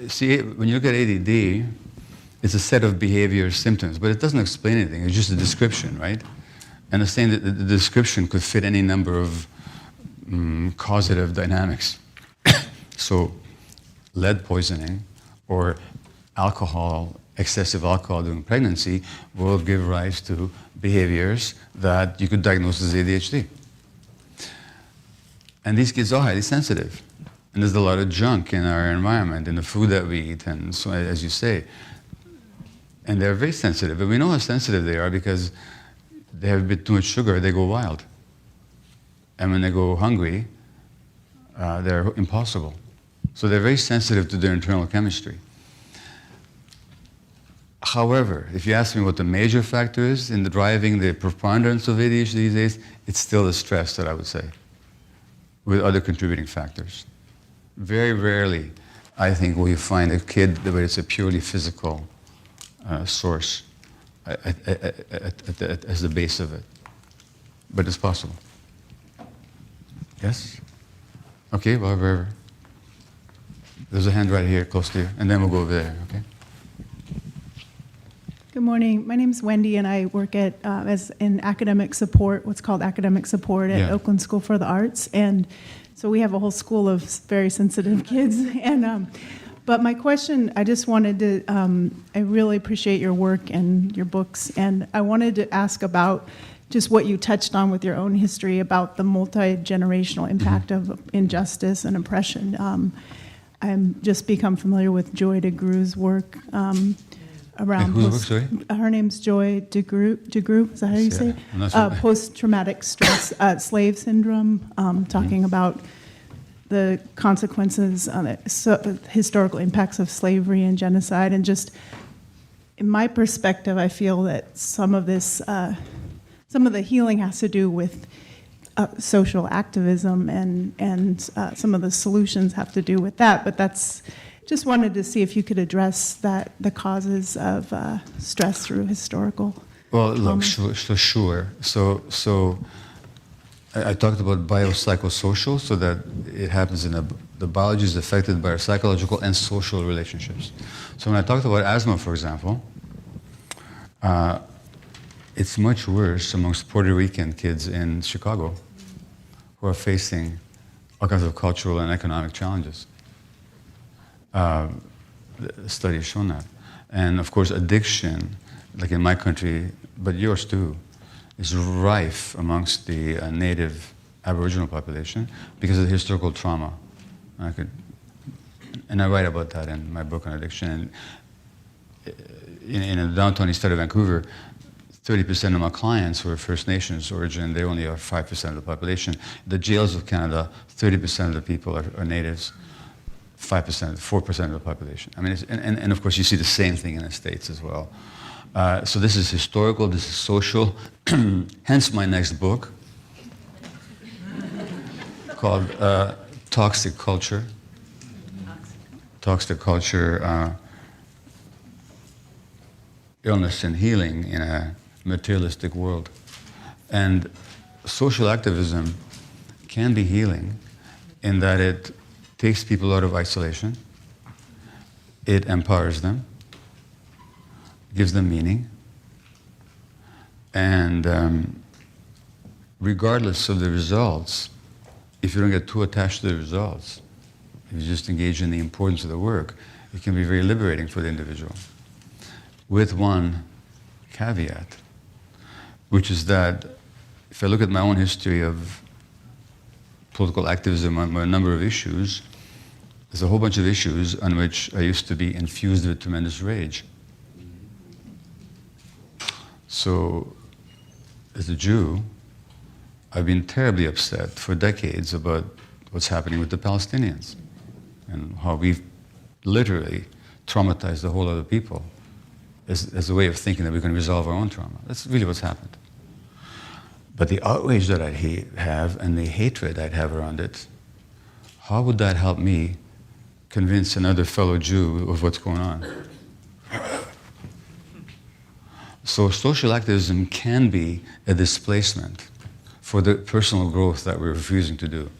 See, when you look at ADD, it's a set of behavior symptoms, but it doesn't explain anything. It's just a description, right? And the same, the description could fit any number of causative dynamics. So, lead poisoning or alcohol, excessive alcohol during pregnancy will give rise to behaviors that you could diagnose as ADHD. And these kids are highly sensitive. And there's a lot of junk in our environment, in the food that we eat, and so, as you say. And they're very sensitive. And we know how sensitive they are because they have a bit too much sugar, they go wild. And when they go hungry, they're impossible. So they're very sensitive to their internal chemistry. However, if you ask me what the major factor is in driving the preponderance of ADHD these days, it's still the stress that I would say, with other contributing factors. Very rarely, I think, will you find a kid where it's a purely physical source as the base of it. But it's possible. Yes? Okay, well, wherever. There's a hand right here, close to you, and then we'll go over there, okay? Good morning. My name is Wendy, and I work at as in academic support, what's called academic support at Oakland School for the Arts. And so we have a whole school of very sensitive kids. And but my question, I just wanted to, I really appreciate your work and your books, and I wanted to ask about just what you touched on with your own history about the multi-generational impact of injustice and oppression. I'm just become familiar with Joy DeGruy's work around her name's Joy DeGruy, is that how you say it? Post-traumatic stress slave syndrome, talking about the consequences, historical impacts of slavery and genocide, and just in my perspective, I feel that some of this, some of the healing has to do with social activism, and some of the solutions have to do with that. But that's just wanted to see if you could address that, the causes of stress through historical. Well, look, sure. So I talked about biopsychosocial, so that it happens in the biology is affected by our psychological and social relationships. So when I talked about asthma, for example, it's much worse amongst Puerto Rican kids in Chicago who are facing all kinds of cultural and economic challenges. The study has shown that. And of course, addiction, like in my country, but yours too, is rife amongst the native Aboriginal population because of the historical trauma. And I write about that in my book on addiction. And in the downtown east side of Vancouver, 30% of my clients were First Nations origin. They only are 5% of the population. The jails of Canada, 30% of the people are natives. 5%, 4% of the population. I mean, and of course, you see the same thing in the States as well. So this is historical, this is social, hence my next book called Toxic Culture. Toxic Culture, Illness and Healing in a Materialistic World. And social activism can be healing in that it takes people out of isolation, it empowers them, gives them meaning, and regardless of the results, if you don't get too attached to the results, if you just engage in the importance of the work, it can be very liberating for the individual. With one caveat, which is that if I look at my own history of political activism on a number of issues, there's a whole bunch of issues on which I used to be infused with tremendous rage. So, as a Jew, I've been terribly upset for decades about what's happening with the Palestinians and how we've literally traumatize the whole other people as a way of thinking that we can resolve our own trauma. That's really what's happened. But the outrage that I'd have and the hatred I'd have around it, how would that help me convince another fellow Jew of what's going on? So social activism can be a displacement for the personal growth that we're refusing to do.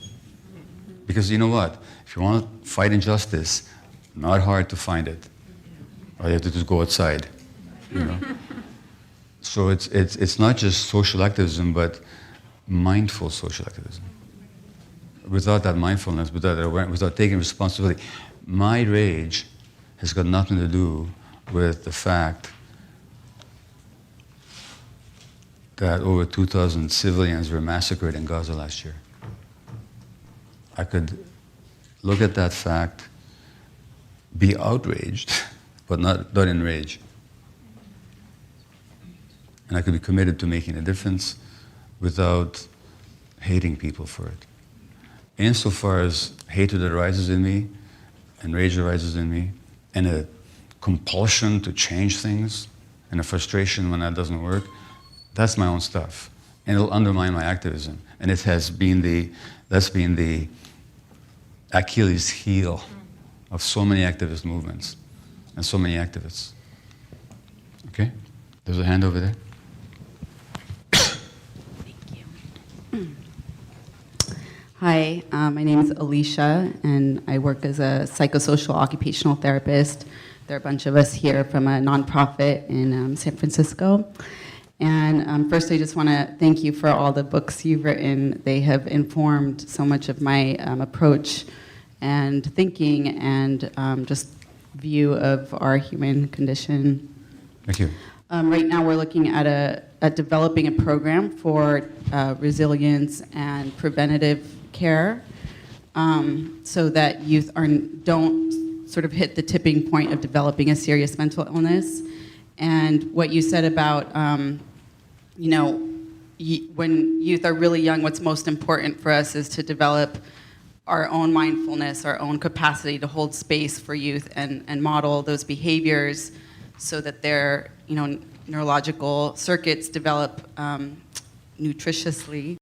Because you know what? If you want to fight injustice, not hard to find it. All you have to do is go outside. You know? So it's not just social activism, but mindful social activism. Without that mindfulness, without that awareness, without taking responsibility, my rage has got nothing to do with the fact that over 2,000 civilians were massacred in Gaza last year. I could look at that fact, be outraged, but not enraged. And I could be committed to making a difference without hating people for it. Insofar as hatred arises in me, and rage arises in me, and a compulsion to change things, and a frustration when that doesn't work, that's my own stuff. And it'll undermine my activism. And that's been the Achilles heel of so many activist movements and so many activists. Okay? There's a hand over there. Hi, my name is Alicia, and I work as a psychosocial occupational therapist. There are a bunch of us here from a nonprofit in San Francisco. And first, I just want to thank you for all the books you've written. They have informed so much of my approach and thinking and just view of our human condition. Thank you. Right now, we're looking at developing a program for resilience and preventative care, so that youth don't sort of hit the tipping point of developing a serious mental illness. And what you said about, when youth are really young, what's most important for us is to develop our own mindfulness, our own capacity to hold space for youth and model those behaviors so that their neurological circuits develop nutritiously.